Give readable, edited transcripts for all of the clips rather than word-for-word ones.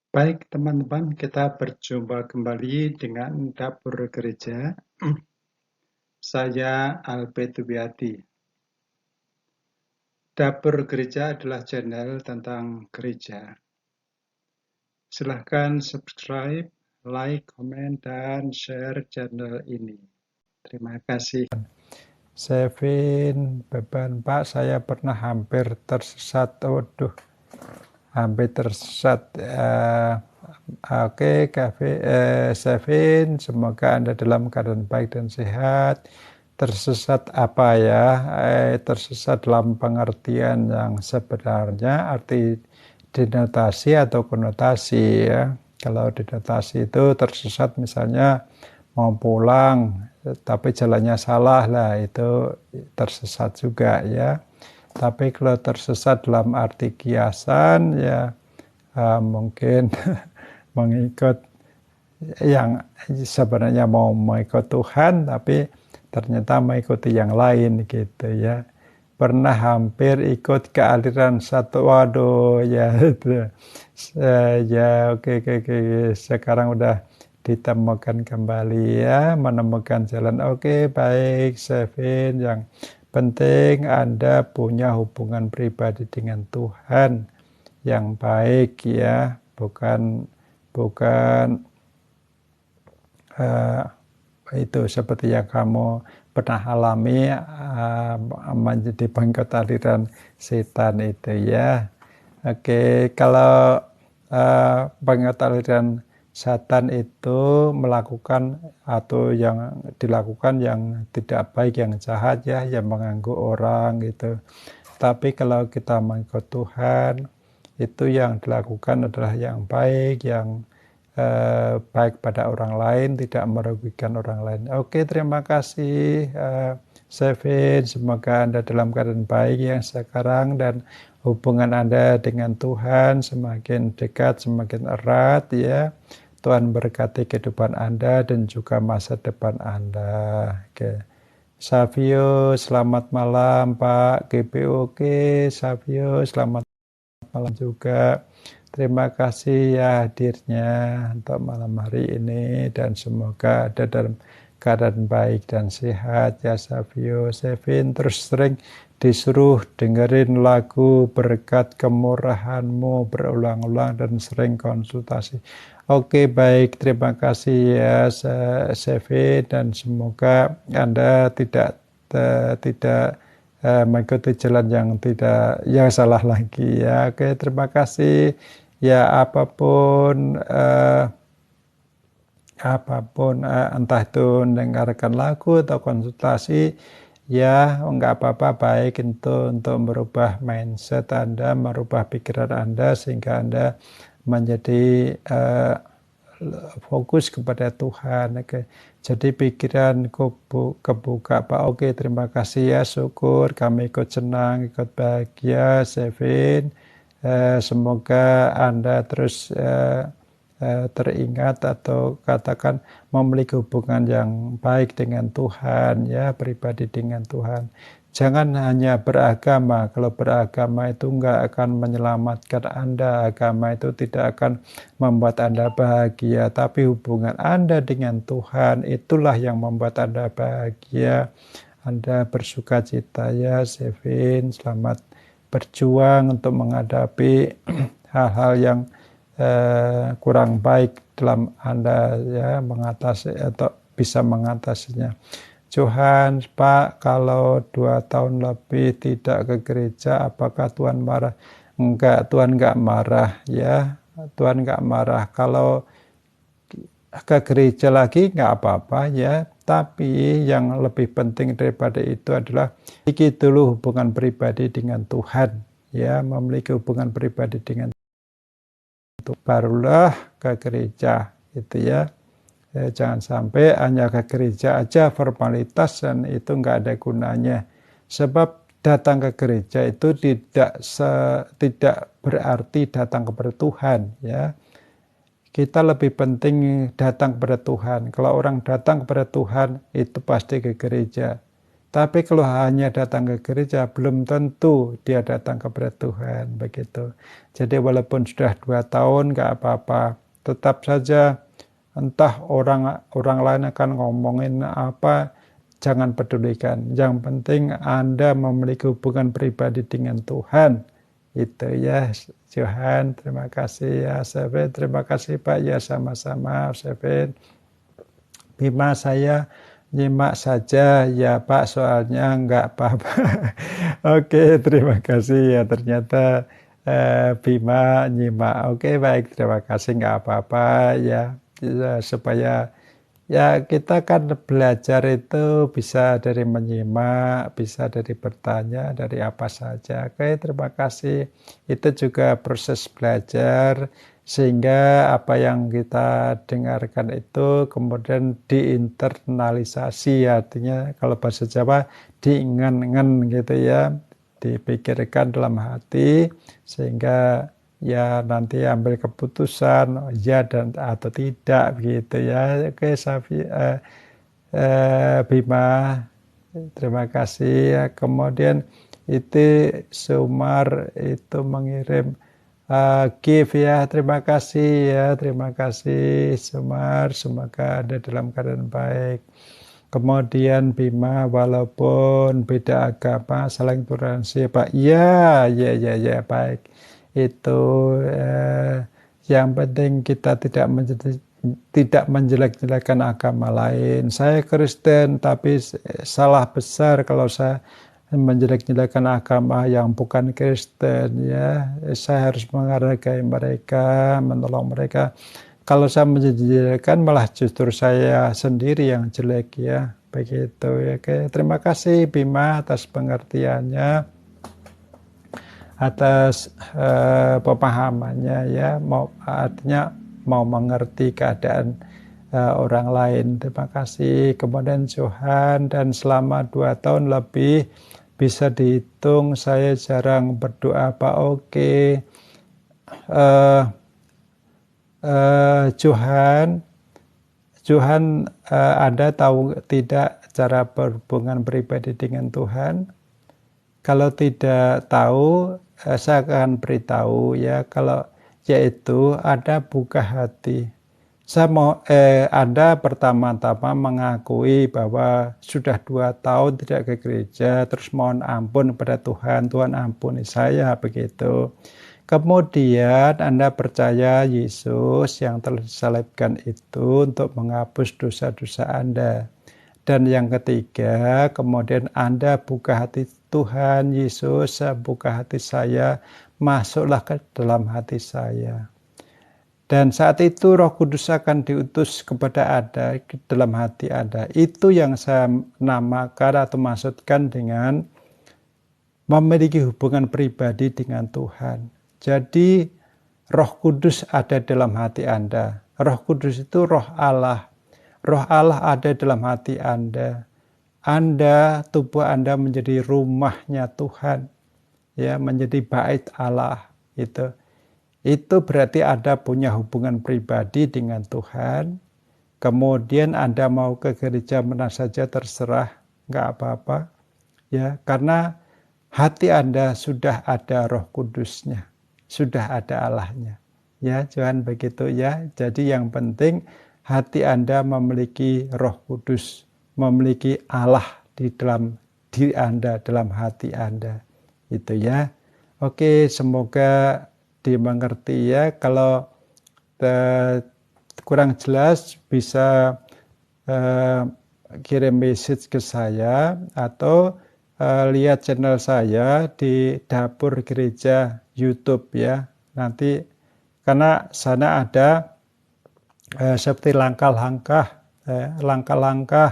Baik teman-teman, kita berjumpa kembali dengan Dapur Gereja. Saya Albert Tubiati. Dapur Gereja adalah channel tentang gereja. Silahkan subscribe, like, komen, dan share channel ini. Terima kasih. Sevin, beban Pak, saya pernah hampir tersesat. Waduh, hampir tersesat. Oke, Sevin, semoga Anda dalam keadaan baik dan sehat. Tersesat apa ya? Tersesat dalam pengertian yang sebenarnya, arti denotasi atau konotasi ya. Kalau denotasi itu tersesat misalnya mau pulang tapi jalannya salah lah, itu tersesat juga ya. Tapi kalau tersesat dalam arti kiasan ya mungkin mengikut yang sebenarnya mau mengikut Tuhan tapi ternyata mengikuti yang lain gitu ya. Pernah hampir ikut ke aliran satu, waduh ya itu ya oke, sekarang udah ditemukan kembali ya, menemukan jalan. Oke, baik Sevin, yang penting Anda punya hubungan pribadi dengan Tuhan yang baik ya, bukan itu seperti yang kamu pernah alami menjadi pengikut aliran setan itu ya. Oke, kalau pengikut aliran setan itu melakukan atau yang dilakukan yang tidak baik, yang jahat ya, yang mengganggu orang gitu. Tapi kalau kita mengikut Tuhan, itu yang dilakukan adalah yang baik, yang baik pada orang lain, tidak merugikan orang lain. Oke, terima kasih Sevin. Semoga Anda dalam keadaan baik yang sekarang dan hubungan Anda dengan Tuhan semakin dekat, semakin erat ya. Tuhan berkati kehidupan Anda dan juga masa depan Anda. Oke. Savio, selamat malam Pak GPOK. Savio, selamat malam juga. Terima kasih ya hadirnya untuk malam hari ini dan semoga ada dalam keadaan baik dan sehat ya Savio. Sevin terus sering disuruh dengerin lagu Berkat Kemurahan-Mu berulang-ulang dan sering konsultasi. Oke, baik, terima kasih ya Sevin dan semoga Anda tidak mengikuti jalan yang salah lagi ya. Oke, terima kasih ya. Apapun entah itu mendengarkan lagu atau konsultasi ya, enggak apa-apa, baik itu untuk merubah mindset Anda, merubah pikiran Anda sehingga Anda menjadi fokus kepada Tuhan. Oke. Jadi pikiran kebuka Pak. Oke, terima kasih ya, syukur kami ikut senang, ikut bahagia Sevin. Semoga Anda terus teringat atau katakan memiliki hubungan yang baik dengan Tuhan ya, pribadi dengan Tuhan. Jangan hanya beragama. Kalau beragama itu enggak akan menyelamatkan Anda. Agama itu tidak akan membuat Anda bahagia. Tapi hubungan Anda dengan Tuhan itulah yang membuat Anda bahagia. Anda bersuka cita ya, Sevin. Selamat berjuang untuk menghadapi hal-hal yang kurang baik dalam Anda ya, mengatasi atau bisa mengatasinya. Johan, Pak, kalau 2 tahun lebih tidak ke gereja, apakah Tuhan marah? Enggak, Tuhan enggak marah ya. Tuhan enggak marah. Kalau ke gereja lagi enggak apa-apa ya. Tapi yang lebih penting daripada itu adalah memiliki dulu hubungan pribadi dengan Tuhan. Ya, memiliki hubungan pribadi dengan Tuhan. Barulah ke gereja, gitu ya. Jangan sampai hanya ke gereja aja formalitas dan itu enggak ada gunanya. Sebab datang ke gereja itu tidak berarti datang kepada Tuhan ya. Kita lebih penting datang kepada Tuhan. Kalau orang datang kepada Tuhan itu pasti ke gereja. Tapi kalau hanya datang ke gereja, belum tentu dia datang kepada Tuhan, begitu. Jadi walaupun sudah 2 tahun, nggak apa-apa. Tetap saja, entah orang lain akan ngomongin apa, jangan pedulikan. Yang penting Anda memiliki hubungan pribadi dengan Tuhan. Itu ya, Johan. Terima kasih ya, Sevin. Terima kasih Pak. Ya, sama-sama, Sevin. Bima, saya nyimak saja ya Pak, soalnya enggak apa-apa. Oke, terima kasih ya, ternyata Bima nyimak. Oke, baik, terima kasih, enggak apa-apa ya, supaya ya kita kan belajar itu bisa dari menyimak, bisa dari bertanya, dari apa saja. Oke, terima kasih. Itu juga proses belajar, sehingga apa yang kita dengarkan itu kemudian diinternalisasi, artinya kalau bahasa Jawa diingen-ingen gitu ya, dipikirkan dalam hati, sehingga ya nanti ambil keputusan ya dan atau tidak begitu ya. Oke, Bima, terima kasih ya. Kemudian itu Sumar itu mengirim gift ya, terima kasih Sumar, semoga Anda dalam keadaan baik. Kemudian Bima, walaupun beda agama saling toleransi Pak, ya baik. Itu yang penting kita tidak menjelek-jelekan agama lain. Saya Kristen, tapi salah besar kalau saya menjelek-jelekan agama yang bukan Kristen ya. Saya harus menghargai mereka, menolong mereka. Kalau saya menjelek-jelekan malah justru saya sendiri yang jelek ya. Begitu ya. Oke, terima kasih Bima atas pengertiannya, atas pemahamannya ya. Artinya mau mengerti keadaan orang lain. Terima kasih. Kemudian Johan, dan selama 2 tahun lebih bisa dihitung saya jarang berdoa Pak. Oke, Johan, Anda tahu tidak cara berhubungan pribadi dengan Tuhan? Kalau tidak tahu, saya akan beritahu ya, kalau yaitu Anda buka hati. Saya mau Anda pertama-tama mengakui bahwa sudah 2 tahun tidak ke gereja, terus mohon ampun kepada Tuhan, Tuhan ampuni saya, begitu. Kemudian Anda percaya Yesus yang telah disalibkan itu untuk menghapus dosa-dosa Anda. Dan yang ketiga, kemudian Anda buka hati Tuhan Yesus, buka hati saya, masuklah ke dalam hati saya. Dan saat itu Roh Kudus akan diutus kepada Anda, ke dalam hati Anda. Itu yang saya namakan atau maksudkan dengan memiliki hubungan pribadi dengan Tuhan. Jadi Roh Kudus ada dalam hati Anda. Roh Kudus itu Roh Allah. Roh Allah ada dalam hati Anda. Anda, tubuh Anda menjadi rumahnya Tuhan. Ya, menjadi bait Allah itu. Itu berarti Anda punya hubungan pribadi dengan Tuhan. Kemudian Anda mau ke gereja mana saja terserah, nggak apa-apa. Ya, karena hati Anda sudah ada Roh Kudusnya, sudah ada Allahnya. Ya, jangan begitu ya. Jadi yang penting hati Anda memiliki Roh Kudus, memiliki Allah di dalam diri Anda, dalam hati Anda. Itu ya. Oke, semoga dimengerti ya. Kalau kurang jelas bisa kirim message ke saya atau lihat channel saya di Dapur Gereja YouTube ya. Nanti karena sana ada seperti langkah-langkah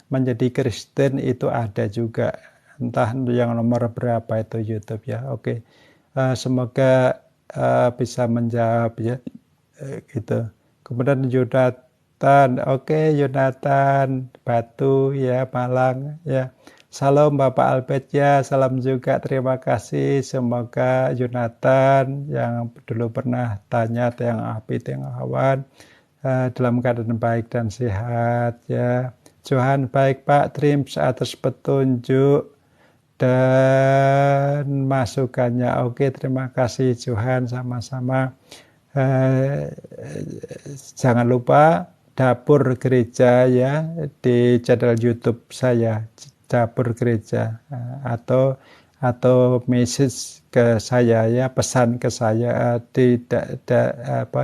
menjadi Kristen itu ada juga. Entah yang nomor berapa itu YouTube ya. Oke. Semoga bisa menjawab ya, gitu. Kemudian Yonatan, oke, Yonatan Batu ya, Malang ya. Salam Bapak Albert ya, salam juga, terima kasih. Semoga Yonatan yang dulu pernah tanya yang Api Awan dalam keadaan baik dan sehat ya. Tuhan baik Pak Trims atas petunjuk dan masukannya. Oke, terima kasih Tuhan sama-sama. Jangan lupa dapur gereja ya di channel YouTube saya, dapur gereja, atau message ke saya ya, pesan ke saya di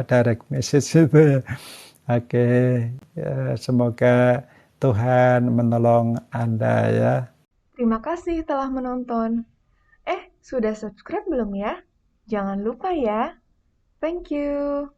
direct message itu ya. Oke, semoga Tuhan menolong Anda ya. Terima kasih telah menonton. Sudah subscribe belum ya? Jangan lupa ya. Thank you.